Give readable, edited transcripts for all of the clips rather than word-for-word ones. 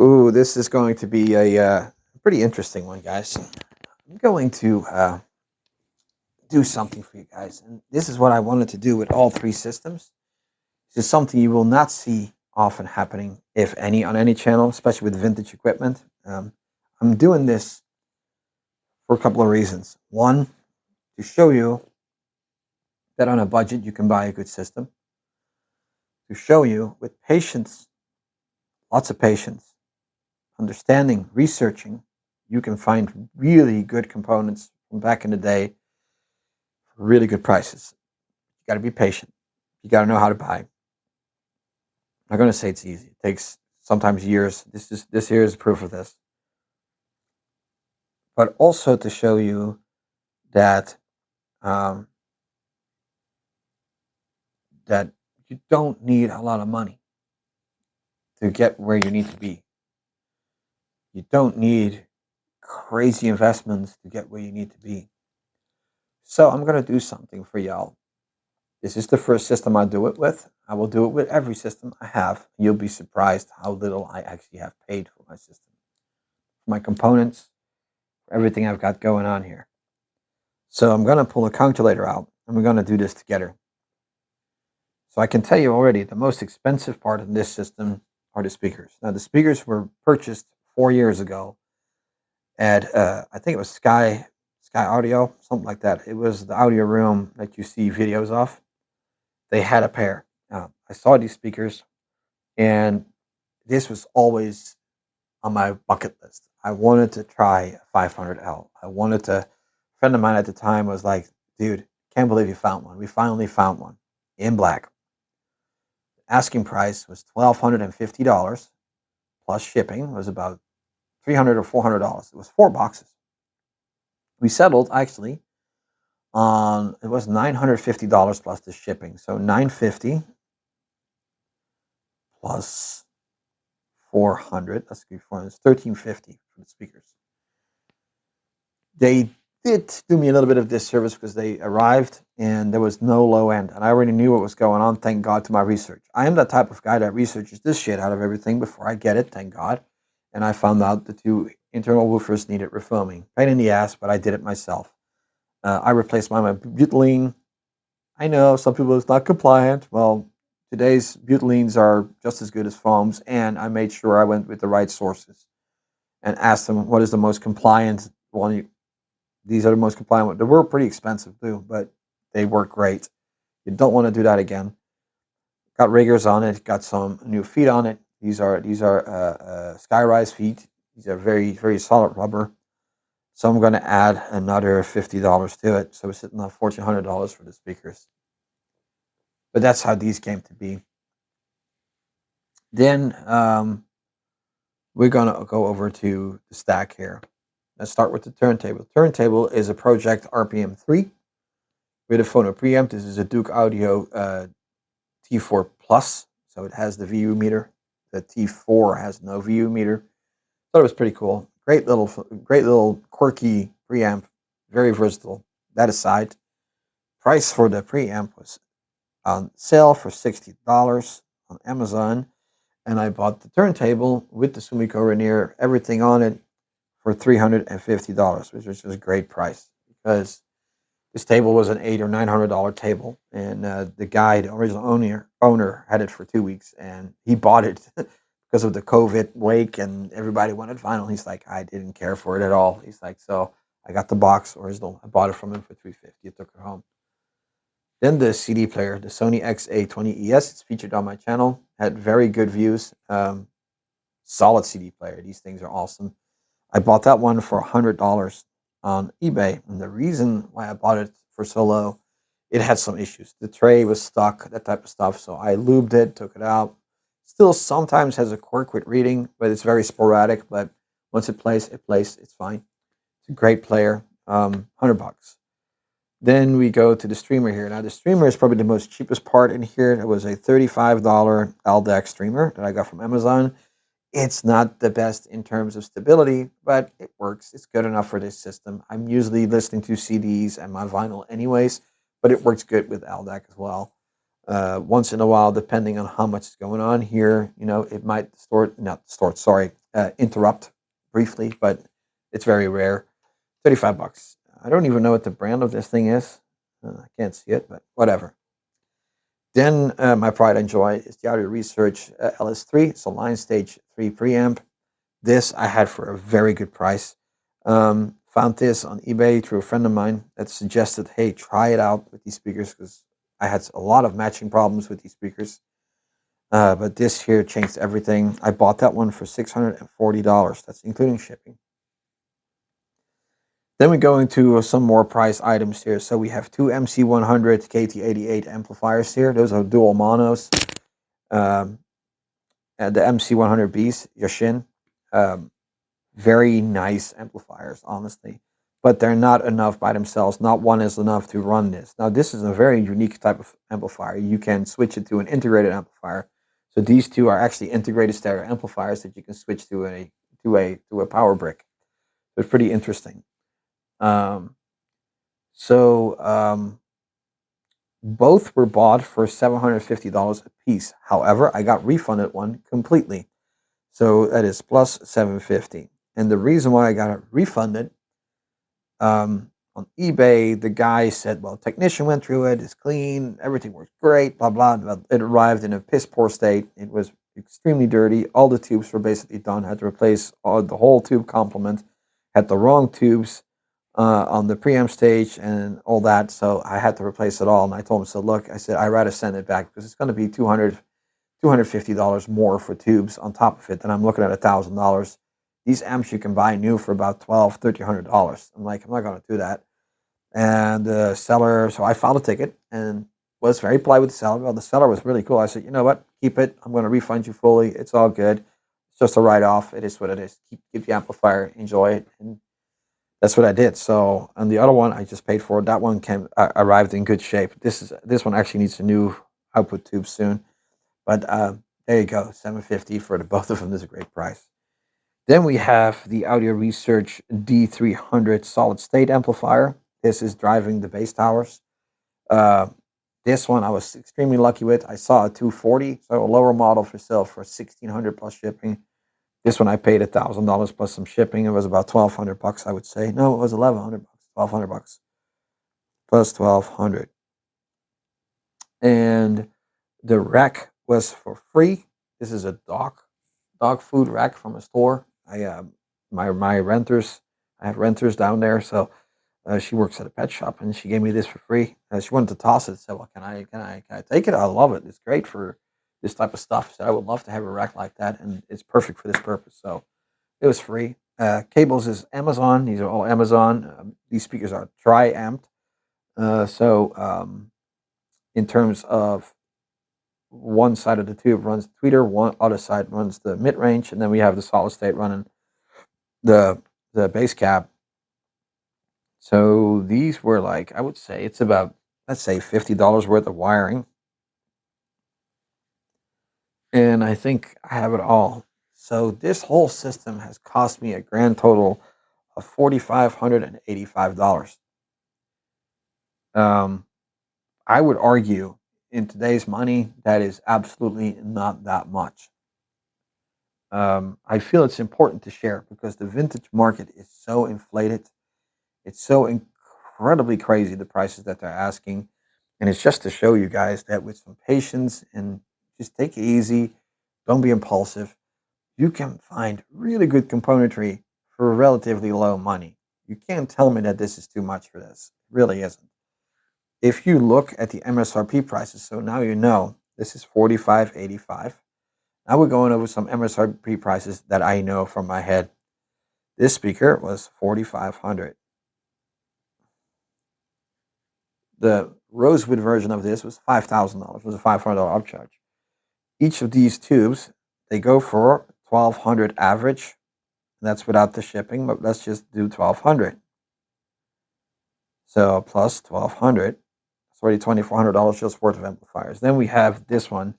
Ooh, this is going to be a pretty interesting one, guys. I'm going to do something for you guys, and this is what I wanted to do with all three systems. This is something you will not see often happening, if any, on any channel, especially with vintage equipment. I'm doing this for a couple of reasons. One, to show you that on a budget you can buy a good system. To show you with patience, lots of patience, understanding, researching, you can find really good components from back in the day for really good prices. You got to be patient. You got to know how to buy. I'm not going to say it's easy. It takes sometimes years. This here is proof of this. But also to show you that um, that you don't need a lot of money to get where you need to be. You don't need crazy investments to get where you need to be. So I'm going to do something for y'all. This is the first system I do it with. I will do it with every system I have. You'll be surprised how little I actually have paid for my system, for my components, for everything I've got going on here. So I'm going to pull a calculator out and we're going to do this together. So I can tell you already the most expensive part of this system are the speakers. Now, the speakers were purchased 4 years ago at, I think it was Sky Audio, something like that. It was the audio room that you see videos of. They had a pair. I saw these speakers, and this was always on my bucket list. I wanted to try a 500L. I wanted to. A friend of mine at the time was like, "Dude, can't believe you found one. We finally found one in black." Asking price was $1,250 plus shipping. It was about $300 or $400. It was 4 boxes. We settled actually on it was $950 plus the shipping. So 950 plus 400. That's good. 400. It's 1350 for the speakers. They did do me a little bit of disservice because they arrived and there was no low end, and I already knew what was going on. Thank God to my research. I am that type of guy that researches this shit out of everything before I get it. Thank God. And I found out the two internal woofers needed refoaming. Pain in the ass, but I did it myself. I replaced mine with butylene. I know some people it's not compliant. Well, today's butylenes are just as good as foams, and I made sure I went with the right sources and asked them what is the most compliant one. These are the most compliant ones. They were pretty expensive too, but they work great. You don't want to do that again. Got riggers on it. Got some new feet on it. These are Skyrise feet. These are very solid rubber. So I'm going to add another $50 to it. So we're sitting on $1,400 for the speakers. But that's how these came to be. Then we're going to go over to the stack here. Let's start with the turntable. Turntable is a Project RPM 3 with a phono preamp. This is a Duke Audio T4 Plus, so it has the VU meter. The T4 has no VU meter. Thought it was pretty cool. Great little quirky preamp, very versatile. That aside, price for the preamp was on sale for $60 on Amazon, and I bought the turntable with the Sumiko Rainier, everything on it, for $350, which was a great price because this table was an $800 or $900 table, and the guy, the original owner, had it for 2 weeks, and he bought it because of the COVID wake, and everybody wanted vinyl. He's like, I didn't care for it at all. He's like, so I got the box original. I bought it from him for $350. I took it home. Then the CD player, the Sony XA20ES. It's featured on my channel. Had very good views. Solid CD player. These things are awesome. I bought that one for $100 on eBay, and the reason why I bought it for so low, it had some issues. The tray was stuck, that type of stuff. So I lubed it, took it out. Still, sometimes has a quirk with reading, but it's very sporadic. But once it plays, it plays. It's fine. It's a great player. $100. Then we go to the streamer here. Now the streamer is probably the most cheapest part in here. It was a $35 LDAC streamer that I got from Amazon. It's not the best in terms of stability, but it works. It's good enough for this system. I'm usually listening to CDs and my vinyl anyways, but it works good with LDAC as well. Once in a while, depending on how much is going on here, it might not distort, sorry, interrupt briefly, but it's very rare. 35 bucks. I don't even know what the brand of this thing is. I can't see it, but whatever. Then my pride and joy is the Audio Research LS3. It's a line stage 3 preamp. This I had for a very good price. Found this on eBay through a friend of mine that suggested, hey, try it out with these speakers because I had a lot of matching problems with these speakers. But this here changed everything. I bought that one for $640. That's including shipping. Then we go into some more price items here. So we have two MC100 KT88 amplifiers here. Those are dual monos. Um, and the MC100Bs, Yashin. Um, Very nice amplifiers, honestly. But they're not enough by themselves. Not one is enough to run this. Now, this is a very unique type of amplifier. You can switch it to an integrated amplifier. So these two are actually integrated stereo amplifiers that you can switch to a power brick. So it's pretty interesting. Um, so both were bought for $750 a piece. However, I got refunded one completely. So that is plus 750. And the reason why I got it refunded, on eBay, the guy said, well, technician went through it, it's clean, everything works great, blah, blah. But it arrived in a piss poor state. It was extremely dirty. All the tubes were basically done. Had to replace the whole tube complement. Had the wrong tubes on the preamp stage and all that. So I had to replace it all. And I told him, so look, I said, I'd rather send it back because it's going to be $250 more for tubes on top of it. And I'm looking at $1,000. These amps you can buy new for about $1,200, $1,300. I'm like, I'm not going to do that. And the seller, so I filed a ticket and was very polite with the seller. Well, the seller was really cool. I said, you know what, keep it. I'm going to refund you fully. It's all good. It's just a write off. It is what it is. Keep the amplifier, enjoy it, and that's what I did. So, and the other one I just paid for. That one arrived in good shape. This one actually needs a new output tube soon. But there you go, 750 for the both of them is a great price. Then we have the Audio Research D300 solid state amplifier. This is driving the bass towers. Uh, this one I was extremely lucky with. I saw a 240, so a lower model for sale for 1,600 plus shipping. This one I paid $1,000 plus some shipping. It was about 1,200 bucks, I would say. No, it was 1,100 bucks, 1,200 bucks plus 1,200. And the rack was for free. This is a dog food rack from a store. My renters, I have renters down there, so she works at a pet shop, and she gave me this for free. She wanted to toss it. Said, "Well, can I take it? I love it. It's great for this type of stuff." Said, "I would love to have a rack like that, and it's perfect for this purpose." So it was free. Cables is Amazon. These are all Amazon. These speakers are tri-amped. So in terms of one side of the tube runs the tweeter, one other side runs the mid range, and then we have the solid state running the bass cab. So these were like, I would say it's about, let's say $50 worth of wiring, and I think I have it all. So this whole system has cost me a grand total of $4,585. Um, I would argue in today's money that is absolutely not that much. I feel it's important to share because the vintage market is so inflated. It's so incredibly crazy the prices that they're asking. And it's just to show you guys that with some patience and just take it easy, don't be impulsive, you can find really good componentry for relatively low money. You can't tell me that this is too much for this. It really isn't. If you look at the MSRP prices, so now you know this is 45.85. Now we're going over some MSRP prices that I know from my head. This speaker was 4,500. The Rosewood version of this was $5,000. Was a $500 upcharge. Each of these tubes, they go for 1,200 average. That's without the shipping, but let's just do 1,200. So plus 1,200. It's already $2,400 just worth of amplifiers. Then we have this one.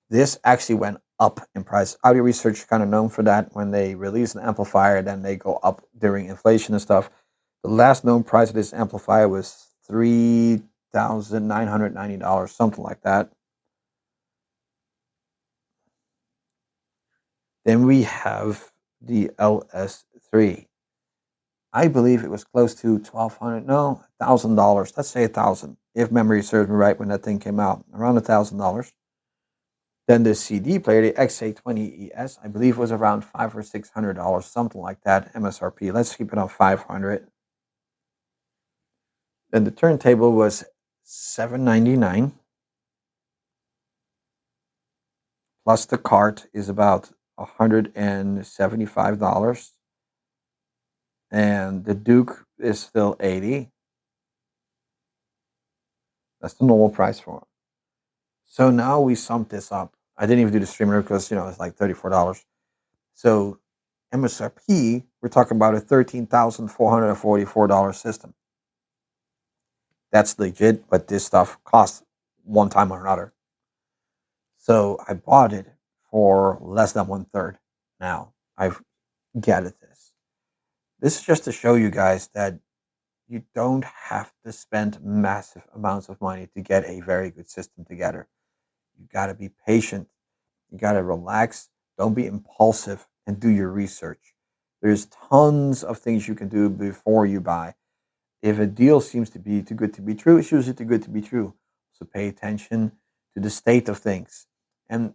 This actually went up in price. Audio Research is kind of known for that. When they release an amplifier, then they go up during inflation and stuff. The last known price of this amplifier was $3,990, something like that. Then we have the LS3. I believe it was close to 1,200, no, $1,000. Let's say 1,000, if memory serves me right when that thing came out, around $1,000. Then the CD player, the XA20ES, I believe was around $500 or $600, something like that, MSRP. Let's keep it on 500. Then the turntable was $799, plus the cart is about $175, and the Duke is still 80. That's the normal price for it. So now we summed this up. I didn't even do the streamer because it's like $34. So MSRP, we're talking about a $13,444 system. That's legit, but this stuff costs one time or another. So I bought it for less than one third. Now I've gathered this. This is just to show you guys that you don't have to spend massive amounts of money to get a very good system together. You got to be patient. You got to relax. Don't be impulsive and do your research. There's tons of things you can do before you buy. If a deal seems to be too good to be true, it's usually too good to be true. So pay attention to the state of things. And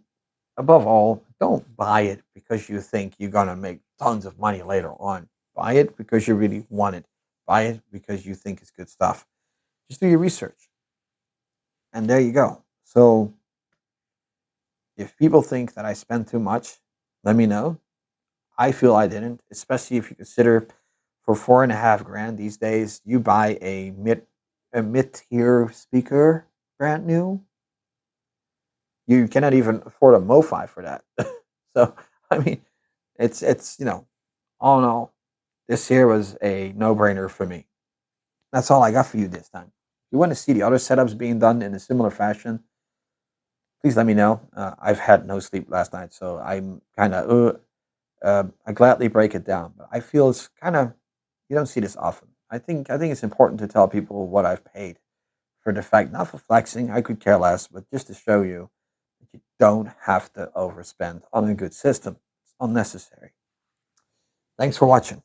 above all, don't buy it because you think you're going to make tons of money later on. Buy it because you really want it. Buy it because you think it's good stuff. Just do your research. And there you go. So if people think that I spend too much, let me know. I feel I didn't, especially if you consider for 4.5 grand these days, you buy a mid tier speaker brand new, you cannot even afford a MoFi for that. So I mean, it's all in all, this here was a no brainer for me. That's all I got for you this time. If you want to see the other setups being done in a similar fashion, please let me know. I've had no sleep last night, so I'm kind of I gladly break it down. But I feel it's kind of you don't see this often. I think it's important to tell people what I've paid for the fact, not for flexing. I could care less, but just to show you that you don't have to overspend on a good system. It's unnecessary. Thanks for watching.